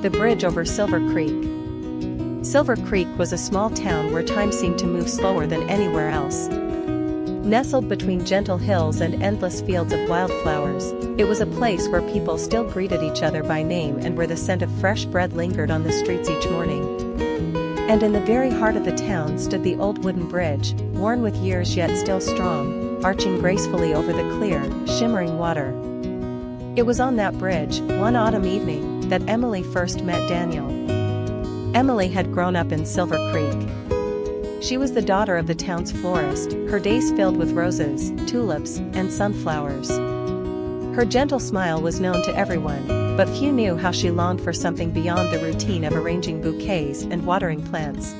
The bridge over Silver Creek. Silver Creek was a small town where time seemed to move slower than anywhere else. Nestled between gentle hills and endless fields of wildflowers, it was a place where people still greeted each other by name and where the scent of fresh bread lingered on the streets each morning. And in the very heart of the town stood the old wooden bridge, worn with years yet still strong, arching gracefully over the clear, shimmering water. It was on that bridge, one autumn evening, that Emily first met Daniel. Emily had grown up in Silver Creek. She was the daughter of the town's florist, her days filled with roses, tulips, and sunflowers. Her gentle smile was known to everyone, but few knew how she longed for something beyond the routine of arranging bouquets and watering plants.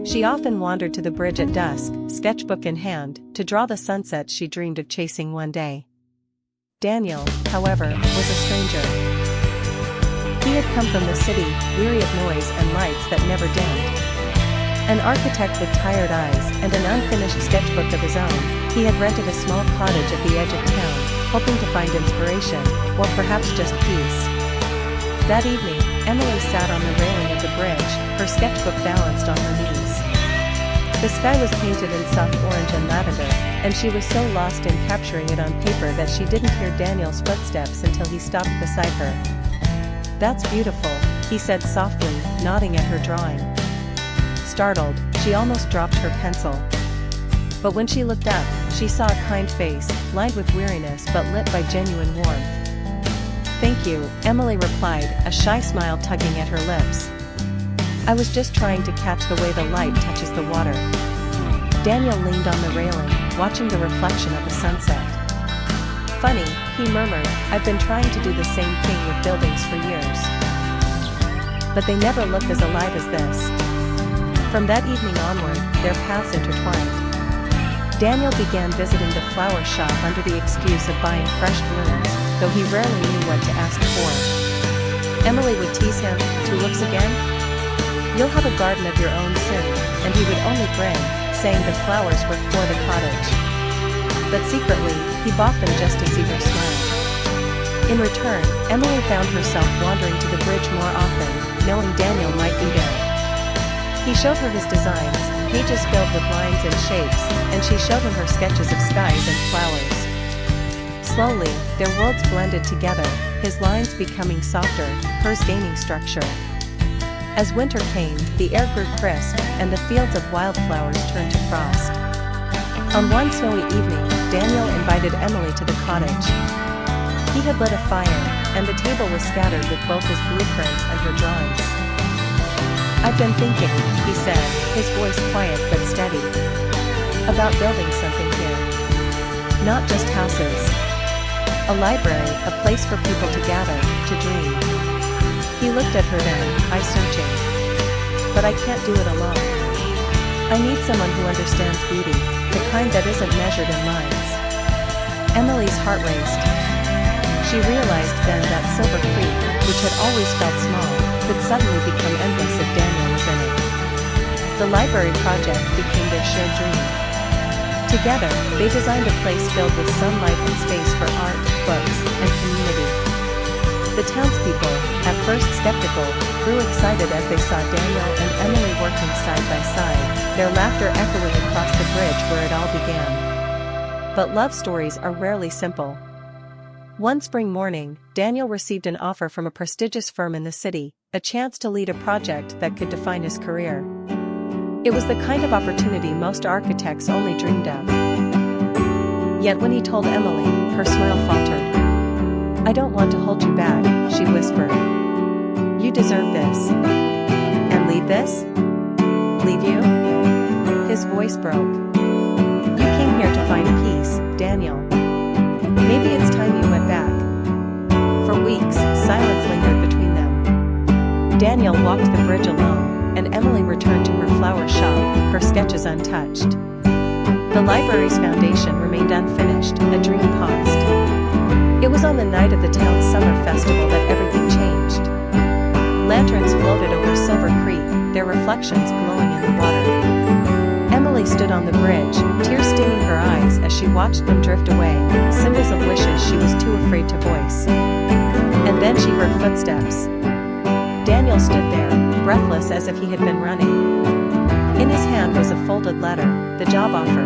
She often wandered to the bridge at dusk, sketchbook in hand, to draw the sunset she dreamed of chasing one day. Daniel, however, was a stranger. He had come from the city, weary of noise and lights that never dimmed. An architect with tired eyes and an unfinished sketchbook of his own, he had rented a small cottage at the edge of town, hoping to find inspiration, or perhaps just peace. That evening, Emily sat on the railing of the bridge, her sketchbook balanced on her knees. The sky was painted in soft orange and lavender, and she was so lost in capturing it on paper that she didn't hear Daniel's footsteps until he stopped beside her. "That's beautiful," he said softly, nodding at her drawing. Startled, she almost dropped her pencil. But when she looked up, she saw a kind face, lined with weariness but lit by genuine warmth. "Thank you," Emily replied, a shy smile tugging at her lips. "I was just trying to catch the way the light touches the water." Daniel leaned on the railing, watching the reflection of the sunset. "Funny," he murmured, "I've been trying to do the same thing with buildings for years. But they never look as alive as this." From that evening onward, their paths intertwined. Daniel began visiting the flower shop under the excuse of buying fresh blooms, though he rarely knew what to ask for. Emily would tease him, "Tulips again? You'll have a garden of your own soon," and he would only grin, saying the flowers were for the cottage. But secretly, he bought them just to see her smile. In return, Emily found herself wandering to the bridge more often, knowing Daniel might be there. He showed her his designs, pages filled with lines and shapes, and she showed him her sketches of skies and flowers. Slowly, their worlds blended together, his lines becoming softer, hers gaining structure. As winter came, the air grew crisp, and the fields of wildflowers turned to frost. On one snowy evening, Daniel invited Emily to the cottage. He had lit a fire, and the table was scattered with both his blueprints and her drawings. "I've been thinking," he said, his voice quiet but steady, "about building something here. Not just houses. A library, a place for people to gather, to dream." He looked at her then, eyes searching. "But I can't do it alone. I need someone who understands beauty, the kind that isn't measured in lines." Emily's heart raced. She realized then that Silver Creek, which had always felt small, could suddenly become endless if Daniel was in it. The library project became their shared dream. Together, they designed a place filled with sunlight and space for art, books, and community. The townspeople, at first skeptical, grew excited as they saw Daniel and Emily working side by side, their laughter echoing across the bridge where it all began. But love stories are rarely simple. One spring morning, Daniel received an offer from a prestigious firm in the city, a chance to lead a project that could define his career. It was the kind of opportunity most architects only dreamed of. Yet when he told Emily, her smile faltered. "I don't want to hold you back," she whispered. "You deserve this." "And leave this?" "Leave you?" His voice broke. "You came here to find peace, Daniel. Maybe it's time you went back." For weeks, silence lingered between them. Daniel walked the bridge alone, and Emily returned to her flower shop, her sketches untouched. The library's foundation remained unfinished, a dream paused. It was on the night of the town's summer festival that everything changed. Lanterns floated over Silver Creek, their reflections glowing in the water. Emily stood on the bridge, tears stinging her eyes as she watched them drift away, symbols of wishes she was too afraid to voice. And then she heard footsteps. Daniel stood there, breathless as if he had been running. In his hand was a folded letter, the job offer.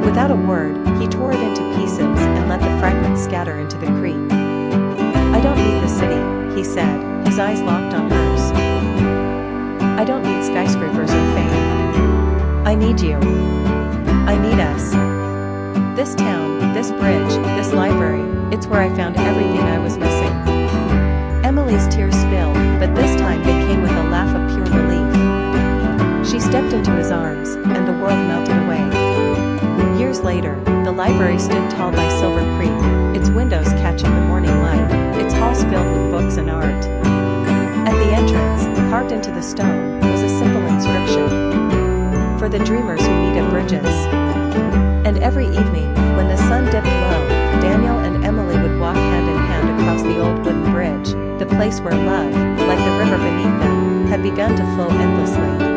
Without a word, he tore it into pieces and let the fragments scatter into the creek. "I don't need the city," he said, his eyes locked on hers. "I don't need skyscrapers or fame. I need you. I need us. This town, this bridge, this library, it's where I found everything I was missing." Emily's tears spilled, but this time they came with a laugh of pure relief. She stepped into his arms, and the world melted away. Years later, the library stood tall by Silver Creek, its windows catching the morning light, its halls filled with books and art. At the entrance, carved into the stone, was a simple inscription: "For the dreamers who meet at bridges." And every evening, when the sun dipped low, Daniel and Emily would walk hand in hand across the old wooden bridge, the place where love, like the river beneath them, had begun to flow endlessly.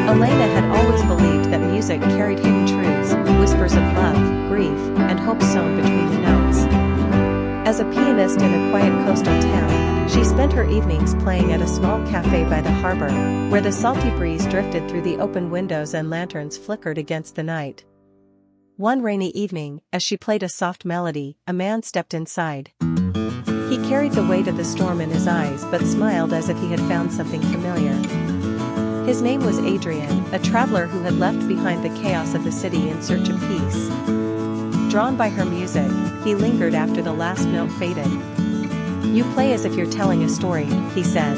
Elena had always believed that music carried hidden truths, whispers of love, grief, and hope sewn between the notes. As a pianist in a quiet coastal town, she spent her evenings playing at a small cafe by the harbor, where the salty breeze drifted through the open windows and lanterns flickered against the night. One rainy evening, as she played a soft melody, a man stepped inside. He carried the weight of the storm in his eyes but smiled as if he had found something familiar. His name was Adrian, a traveler who had left behind the chaos of the city in search of peace. Drawn by her music, he lingered after the last note faded. "You play as if you're telling a story," he said.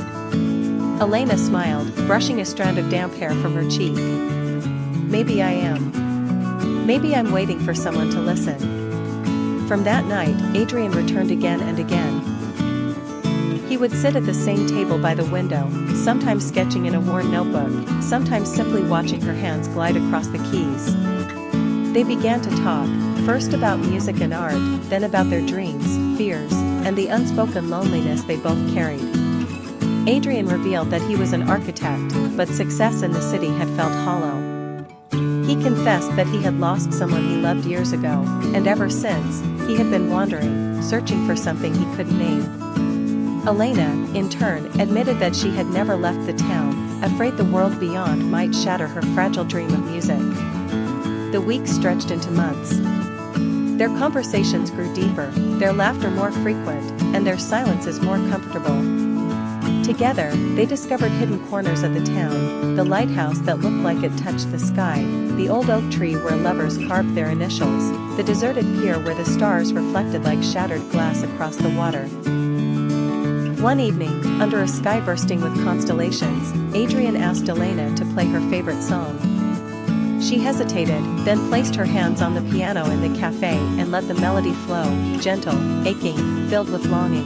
Elena smiled, brushing a strand of damp hair from her cheek. "Maybe I am. Maybe I'm waiting for someone to listen." From that night, Adrian returned again and again. He would sit at the same table by the window, sometimes sketching in a worn notebook, sometimes simply watching her hands glide across the keys. They began to talk, first about music and art, then about their dreams, fears, and the unspoken loneliness they both carried. Adrian revealed that he was an architect, but success in the city had felt hollow. He confessed that he had lost someone he loved years ago, and ever since, he had been wandering, searching for something he couldn't name. Elena, in turn, admitted that she had never left the town, afraid the world beyond might shatter her fragile dream of music. The weeks stretched into months. Their conversations grew deeper, their laughter more frequent, and their silences more comfortable. Together, they discovered hidden corners of the town, the lighthouse that looked like it touched the sky, the old oak tree where lovers carved their initials, the deserted pier where the stars reflected like shattered glass across the water. One evening, under a sky bursting with constellations, Adrian asked Elena to play her favorite song. She hesitated, then placed her hands on the piano in the cafe and let the melody flow, gentle, aching, filled with longing.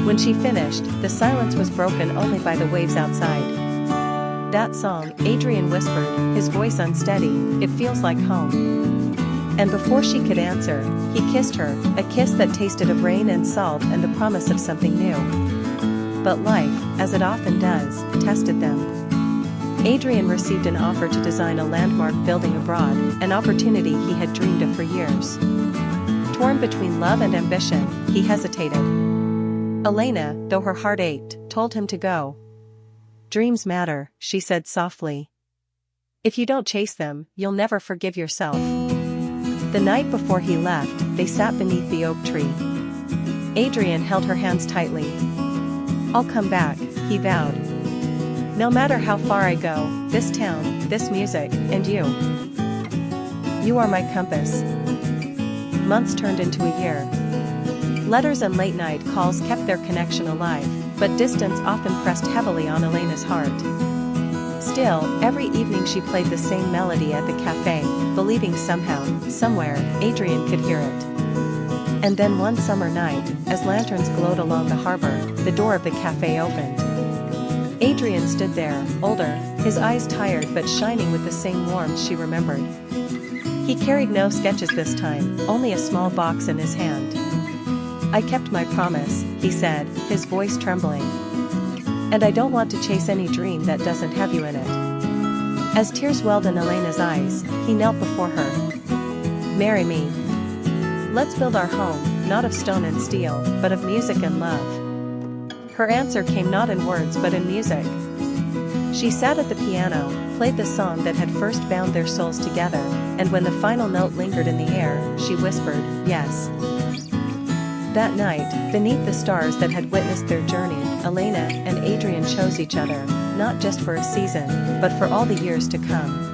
When she finished, the silence was broken only by the waves outside. "That song," Adrian whispered, his voice unsteady, "it feels like home." And before she could answer, he kissed her, a kiss that tasted of rain and salt and the promise of something new. But life, as it often does, tested them. Adrian received an offer to design a landmark building abroad, an opportunity he had dreamed of for years. Torn between love and ambition, he hesitated. Elena, though her heart ached, told him to go. "Dreams matter," she said softly. "If you don't chase them, you'll never forgive yourself." The night before he left, they sat beneath the oak tree. Adrian held her hands tightly. "I'll come back," he vowed. "No matter how far I go, this town, this music, and you." You are my compass. Months turned into a year. Letters and late-night calls kept their connection alive, but distance often pressed heavily on Elena's heart. Still, every evening she played the same melody at the cafe, believing somehow, somewhere, Adrian could hear it. And then one summer night, as lanterns glowed along the harbor, the door of the cafe opened. Adrian stood there, older, his eyes tired but shining with the same warmth she remembered. He carried no sketches this time, only a small box in his hand. I kept my promise, he said, his voice trembling. And I don't want to chase any dream that doesn't have you in it. As tears welled in Elena's eyes, he knelt before her. Marry me. Let's build our home, not of stone and steel, but of music and love. Her answer came not in words but in music. She sat at the piano, played the song that had first bound their souls together, and when the final note lingered in the air, she whispered, yes. That night, beneath the stars that had witnessed their journey, Elena and Adrian chose each other, not just for a season, but for all the years to come.